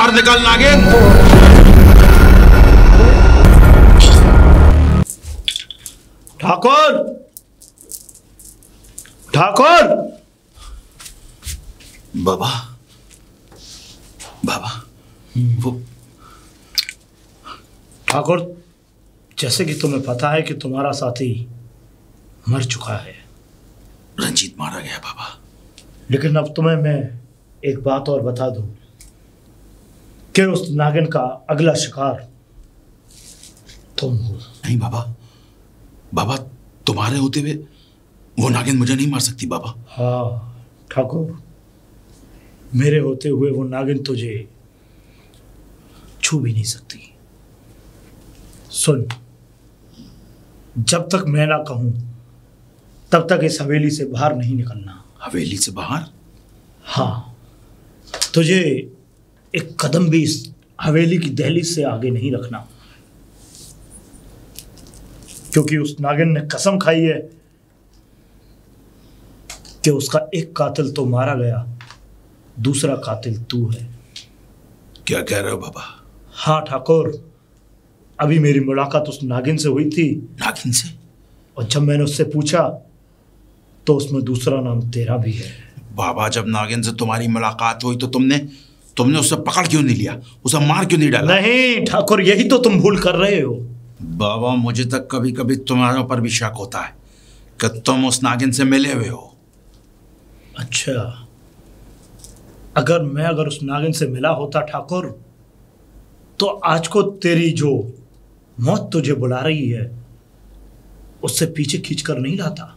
बाहर निकल नागिन। ठाकुर, ठाकुर। बाबा, बाबा, वो ठाकुर, जैसे कि तुम्हें पता है कि तुम्हारा साथी मर चुका है। रंजीत मारा गया बाबा। लेकिन अब तुम्हें मैं एक बात और बता दूं कि उस नागिन का अगला शिकार तुम हो। नहीं बाबा, बाबा तुम्हारे होते हुए वो नागिन मुझे नहीं मार सकती बाबा। हाँ ठाकुर, मेरे होते हुए वो नागिन तुझे छू भी नहीं सकती। सुन, जब तक मैं ना कहूं तब तक इस हवेली से बाहर नहीं निकलना। हवेली से बाहर? हाँ, तुझे एक कदम भी इस हवेली की दहलीज से आगे नहीं रखना, क्योंकि उस नागिन ने कसम खाई है कि उसका एक कातिल तो मारा गया, दूसरा कातिल तू है। क्या कह रहे हो बाबा? हाँ ठाकुर, अभी मेरी मुलाकात उस नागिन से हुई थी। नागिन से? और जब मैंने उससे पूछा तो उसमें दूसरा नाम तेरा भी है। बाबा, जब नागिन से तुम्हारी मुलाकात हुई तो तुमने उससे पकड़ क्यों नहीं लिया? उसे मार क्यों नहीं डाला? नहीं ठाकुर, यही तो तुम भूल कर रहे हो। बाबा, मुझे तक कभी कभी तुम्हारे ऊपर भी शक होता है कि तुम उस नागिन से मिले हुए हो। अच्छा, अगर उस नागिन से मिला होता ठाकुर, तो आज को तेरी जो मौत तुझे बुला रही है उससे पीछे खींचकर नहीं लाता।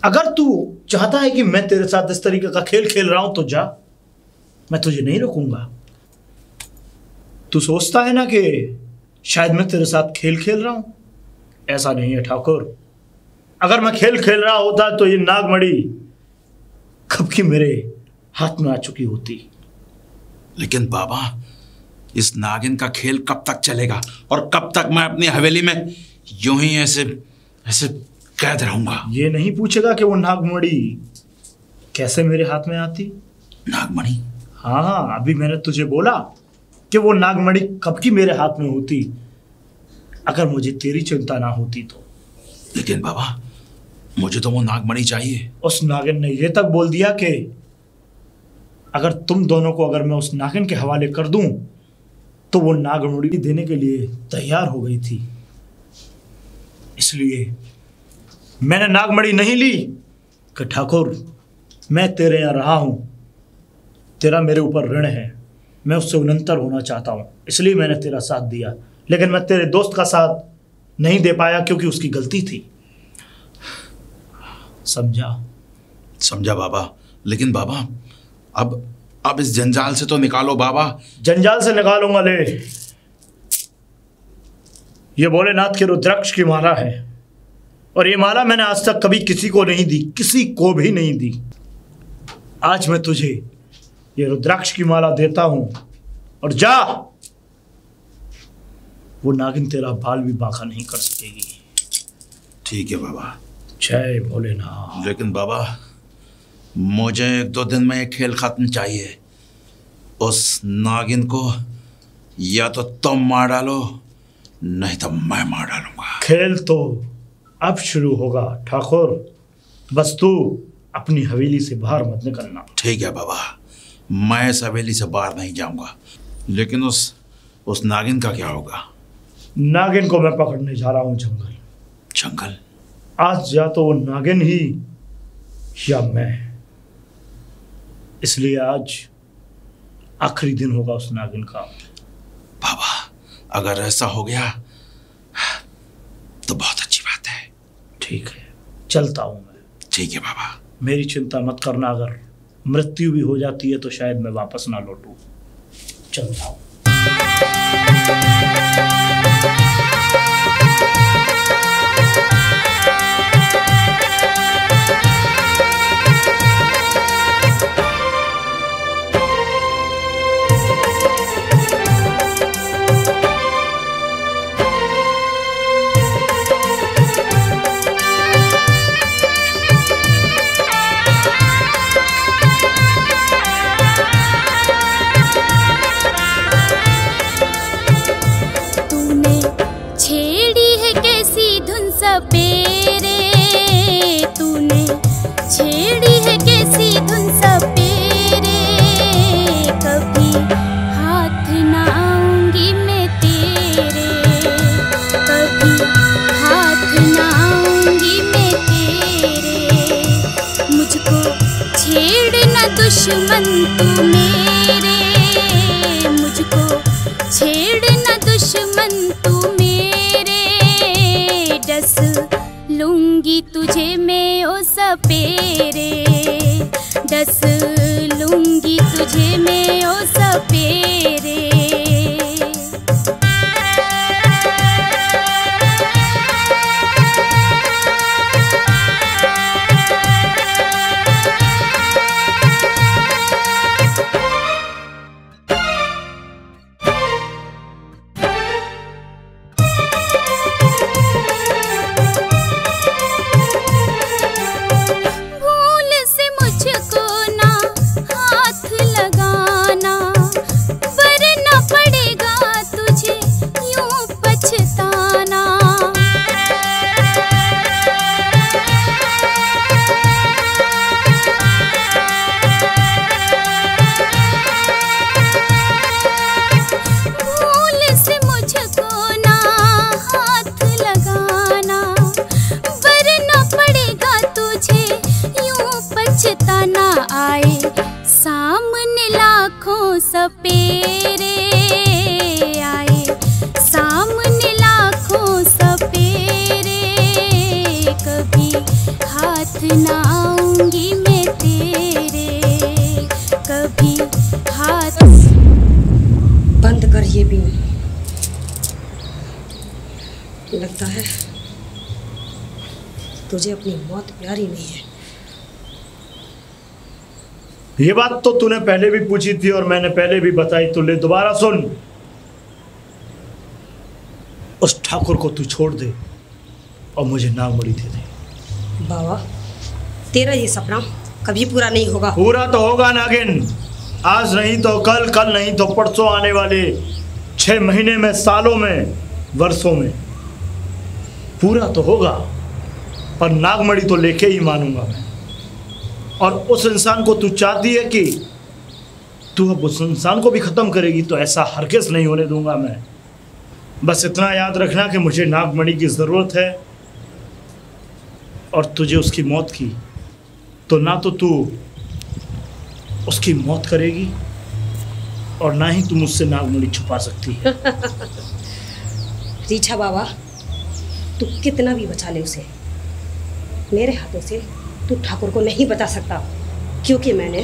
अगर तू चाहता है कि मैं तेरे साथ इस तरीके का खेल खेल रहा हूं तो जा, मैं तुझे नहीं रोकूंगा। तू सोचता है ना कि शायद मैं तेरे साथ खेल खेल रहा हूं, ऐसा नहीं है ठाकुर। अगर मैं खेल खेल रहा होता तो ये नागमणि कब की मेरे हाथ में आ चुकी होती। लेकिन बाबा, इस नागिन का खेल कब तक चलेगा और कब तक मैं अपनी हवेली में यूं ही ऐसे कैद रहूंगा? ये नहीं पूछेगा कि वो नागमणि कैसे मेरे हाथ में आती। नागमणि? हाँ, अभी मैंने तुझे बोला कि वो नागमणि कब की मेरे हाथ में होती अगर मुझे तेरी चिंता ना होती तो। लेकिन बाबा, मुझे तो वो नागमणि चाहिए। उस नागिन ने ये तक बोल दिया कि अगर तुम दोनों को मैं उस नागिन के हवाले कर दूं तो वो नागमणि देने के लिए तैयार हो गई थी। इसलिए मैंने नागमणि नहीं ली कि ठाकुर, मैं तेरे यहाँ रहा हूं, तेरा मेरे ऊपर ऋण है, मैं उससे उन्नतर होना चाहता हूं, इसलिए मैंने तेरा साथ दिया। लेकिन मैं तेरे दोस्त का साथ नहीं दे पाया क्योंकि उसकी गलती थी। समझा बाबा। लेकिन बाबा, अब इस जंजाल से तो निकालो बाबा। जंजाल से निकालूंगा। ले, ये भोलेनाथ के रुद्राक्ष की माला है, और ये माला मैंने आज तक कभी किसी को नहीं दी, किसी को भी नहीं दी। आज मैं तुझे ये रुद्राक्ष की माला देता हूं, और जा, वो नागिन तेरा बाल भी बांका नहीं कर सकेगी। ठीक है बाबा। जय भोलेनाथ। लेकिन बाबा, मुझे 1-2 दिन में ये खेल खत्म चाहिए। उस नागिन को या तो तुम मार डालो, नहीं तो मैं मार डालूंगा। खेल तो अब शुरू होगा ठाकुर, बस तू अपनी हवेली से बाहर मत निकलना। ठीक है बाबा, मैं इस हवेली से बाहर नहीं जाऊंगा। लेकिन उस नागिन का क्या होगा? नागिन को मैं पकड़ने जा रहा हूं जंगल। जंगल? आज या तो वो नागिन ही या मैं, इसलिए आज आखिरी दिन होगा उस नागिन का। बाबा, अगर ऐसा हो गया तो बहुत अच्छी बात है। ठीक है, चलता हूं मैं। ठीक है बाबा। मेरी चिंता मत करना, अगर मृत्यु भी हो जाती है तो शायद मैं वापस ना लौटूं। चलता हूं। दुश्मन तू मेरे, मुझको छेड़ न दुश्मन तू मेरे, डस लूंगी तुझे मैं ओ सपेरे, डस लूंगी तुझे मैं ओ सपेरे। सामने लाखों सपेरे आए, सामने लाखों सपेरे, कभी हाथ ना आऊंगी मैं तेरे, कभी हाथ। बंद कर ये भी, लगता है तुझे अपनी मौत प्यारी नहीं है। ये बात तो तूने पहले भी पूछी थी और मैंने पहले भी बताई, तो ले दोबारा सुन। उस ठाकुर को तू छोड़ दे और मुझे नागमणि दे दे। बाबा, तेरा ये सपना कभी पूरा नहीं होगा। पूरा तो होगा नागिन, आज नहीं तो कल, कल नहीं तो परसों, आने वाले 6 महीने में, सालों में, वर्षों में पूरा तो होगा। पर नागमणि तो लेके ही मानूंगा मैं। और उस इंसान को तू चाहती है कि तू अब उस इंसान को भी ख़त्म करेगी, तो ऐसा हरगिज़ नहीं होने दूंगा मैं। बस इतना याद रखना कि मुझे नागमणि की ज़रूरत है और तुझे उसकी मौत की, तो ना तो तू उसकी मौत करेगी और ना ही तू मुझसे नागमणि छुपा सकती है। रीछा बाबा, तू कितना भी बचा ले उसे, मेरे हाथों से तू ठाकुर को नहीं बता सकता, क्योंकि मैंने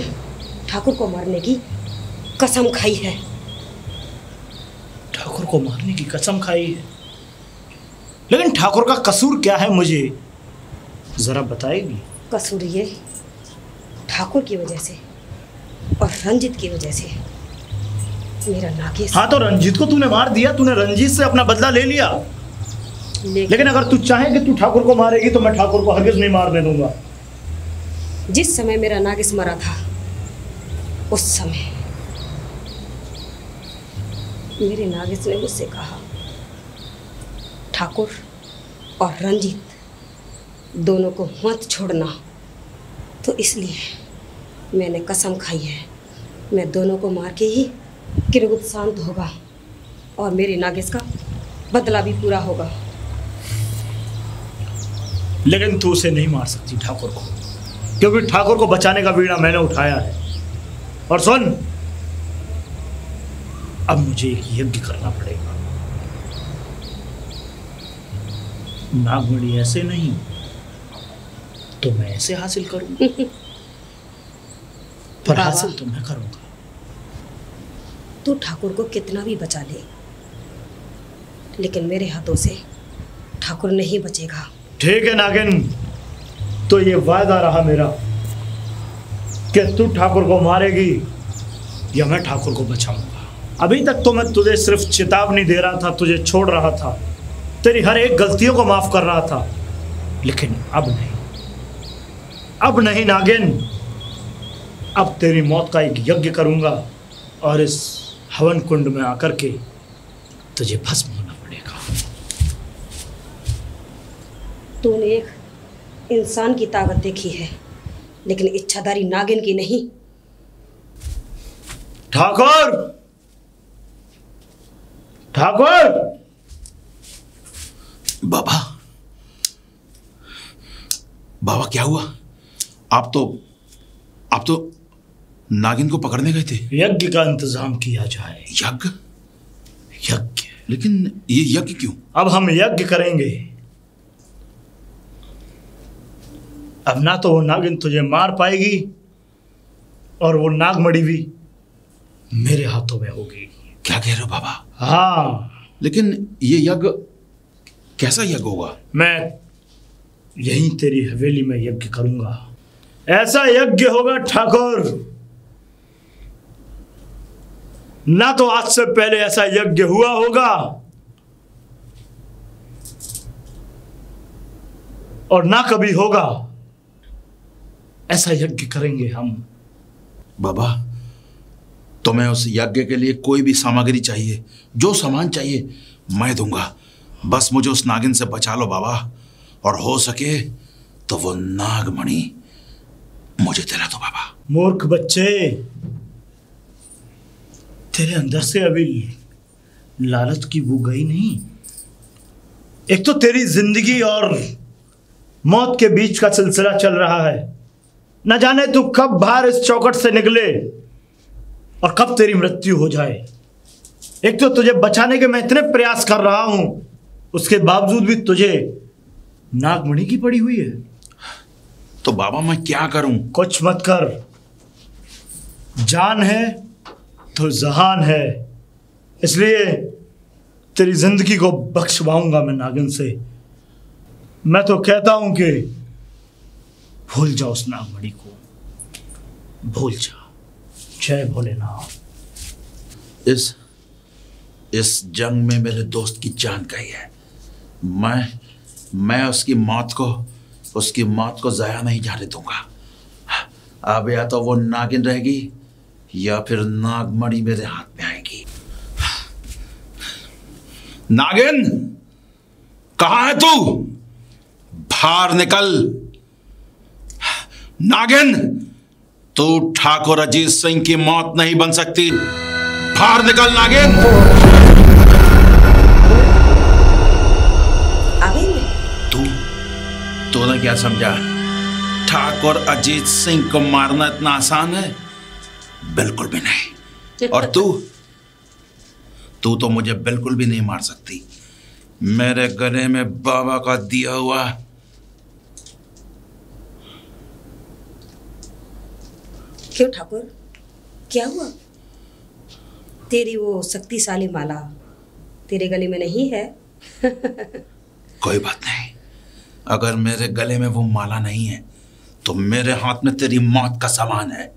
ठाकुर को मारने की कसम खाई है। ठाकुर को मारने की कसम खाई है? लेकिन ठाकुर का कसूर क्या है, मुझे जरा बताएगी? कसूर ये ठाकुर की वजह से और रंजित की वजह से मेरा नागेश। हाँ, तो रंजीत को तूने मार दिया, तूने रंजीत से अपना बदला ले लिया। लेकिन अगर तू चाहे कि तू ठाकुर को मारेगी तो मैं ठाकुर को हरगिज़ नहीं मारने दूंगा। जिस समय मेरा नागेश मरा था, उस समय मेरे नागेश ने मुझसे कहा, ठाकुर और रंजीत दोनों को मत छोड़ना। तो इसलिए मैंने कसम खाई है, मैं दोनों को मार के ही किरगुद शांत होगा और मेरे नागेश का बदला भी पूरा होगा। लेकिन तू उसे नहीं मार सकती ठाकुर को, क्योंकि ठाकुर को बचाने का बीड़ा मैंने उठाया है। और सुन, अब मुझे एक यज्ञ करना पड़ेगा। नागमणि ऐसे नहीं तो मैं ऐसे हासिल करूंगा। पर हासिल तो मैं करूंगा। तू ठाकुर को कितना भी बचा ले, लेकिन मेरे हाथों से ठाकुर नहीं बचेगा। ठीक है नागिन, तो ये वायदा रहा मेरा कि तू ठाकुर को मारेगी या मैं ठाकुर को बचाऊंगा। अभी तक तो मैं तुझे सिर्फ चेतावनी दे रहा था, तुझे छोड़ रहा था, तेरी हर एक गलतियों को माफ कर रहा था, लेकिन अब नहीं, अब नहीं नागिन। अब तेरी मौत का एक यज्ञ करूंगा और इस हवन कुंड में आकर के तुझे भस्म होना पड़ेगा। तूने एक इंसान की ताकत देखी है, लेकिन इच्छाधारी नागिन की नहीं। ठाकुर, ठाकुर! बाबा, बाबा क्या हुआ? आप तो नागिन को पकड़ने गए थे। यज्ञ का इंतजाम किया जाए। यज्ञ? यज्ञ? लेकिन ये यज्ञ क्यों? अब हम यज्ञ करेंगे। अब ना तो वो नागिन तुझे मार पाएगी और वो नागमणि भी मेरे हाथों में होगी। क्या कह रहे हो बाबा? हाँ। लेकिन ये यज्ञ कैसा यज्ञ होगा? मैं यहीं तेरी हवेली में यज्ञ करूंगा। ऐसा यज्ञ होगा ठाकुर, ना तो आज से पहले ऐसा यज्ञ हुआ होगा और ना कभी होगा। ऐसा यज्ञ करेंगे हम। बाबा, तुम्हें उस यज्ञ के लिए कोई भी सामग्री चाहिए, जो सामान चाहिए मैं दूंगा। बस मुझे उस नागिन से बचा लो बाबा, और हो सके तो वो नागमणि मुझे दिला दो बाबा। मूर्ख बच्चे, तेरे अंदर से अभी लालच की वो गई नहीं। एक तो तेरी जिंदगी और मौत के बीच का सिलसिला चल रहा है। न जाने तू कब बाहर इस चौखट से निकले और कब तेरी मृत्यु हो जाए। एक तो तुझे बचाने के मैं इतने प्रयास कर रहा हूं, उसके बावजूद भी तुझे नागमणि की पड़ी हुई है। तो बाबा मैं क्या करूं? कुछ मत कर। जान है तो जहान है, इसलिए तेरी जिंदगी को बख्शवाऊंगा मैं नागिन से। मैं तो कहता हूं कि भूल जा उस नागमणि को, भूल जा। जय भोलेनाथ। इस जंग में मेरे दोस्त की जान गई है। मैं उसकी मौत को जाया नहीं जाने दूंगा। अब या तो वो नागिन रहेगी या फिर नागमणि मेरे हाथ में आएगी। नागिन, कहां है तू? बाहर निकल। नागिन, तू ठाकुर अजीत सिंह की मौत नहीं बन सकती। बाहर निकल नागिन। तूने क्या समझा? ठाकुर अजीत सिंह को मारना इतना आसान है? बिल्कुल भी नहीं। और तू तो मुझे बिल्कुल भी नहीं मार सकती। मेरे गले में बाबा का दिया हुआ क्यों ठाकुर, क्या हुआ? तेरी वो शक्तिशाली माला तेरे गले में नहीं है? कोई बात नहीं। अगर मेरे गले में वो माला नहीं है तो मेरे हाथ में तेरी मौत का सामान है।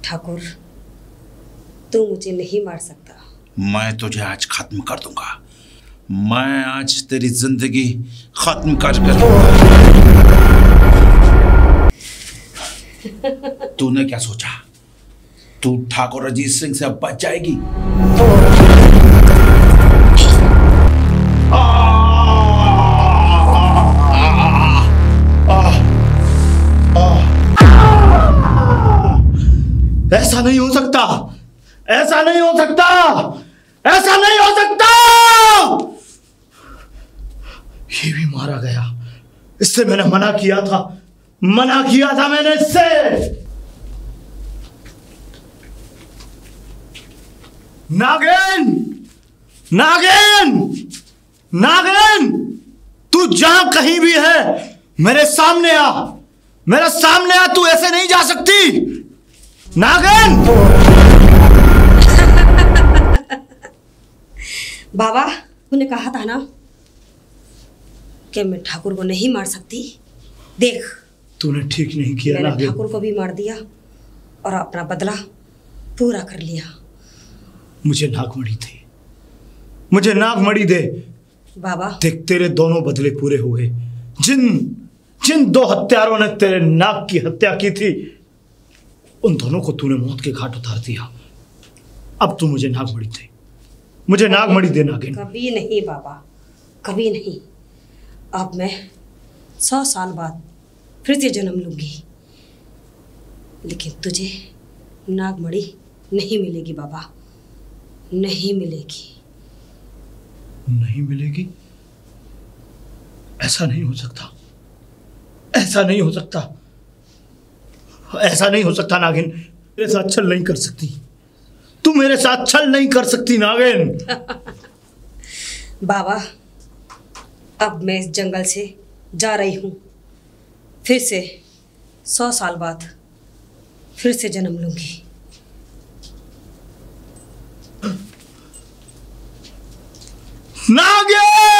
ठाकुर, तू मुझे नहीं मार सकता। मैं तुझे आज खत्म कर दूंगा। मैं आज तेरी जिंदगी खत्म कर दूंगा। तूने क्या सोचा? तू ठाकुर अजीत सिंह से अब बच जाएगी? ऐसा नहीं हो सकता, ऐसा नहीं हो सकता, ऐसा नहीं हो सकता। ये भी मारा गया। इससे मैंने मना किया था मैंने इससे। नागिन, नागिन, नागिन, तू जहां कहीं भी है मेरे सामने आ, मेरे सामने आ। तू ऐसे नहीं जा सकती नागिन। बाबा, तूने कहा था ना कि मैं ठाकुर को नहीं मार सकती। देख, तूने ठीक नहीं किया मैंने नागिन। ठाकुर को भी मार दिया और अपना बदला पूरा कर लिया। मुझे नागमणि दे, मुझे नागमणि दे। बाबा, देख, तेरे दोनों बदले पूरे हुए। जिन दो हत्यारों ने तेरे नाग की हत्या की थी, उन दोनों को तूने मौत के घाट उतार दिया। अब तू मुझे नागमणि दे, मुझे नागमणि दे नागिन। कभी नहीं बाबा, कभी नहीं। अब मैं 100 साल बाद फिर से जन्म लूंगी, लेकिन तुझे नागमणि नहीं मिलेगी बाबा, नहीं मिलेगी। नहीं मिलेगी? ऐसा नहीं हो सकता, ऐसा ऐसा नहीं हो सकता, ऐसा नहीं हो सकता नागिन। मेरे साथ छल नहीं कर सकती, तू मेरे साथ छल नहीं कर सकती नागिन। बाबा, अब मैं इस जंगल से जा रही हूँ, फिर से 100 साल बाद फिर से जन्म लूंगी। नागिन!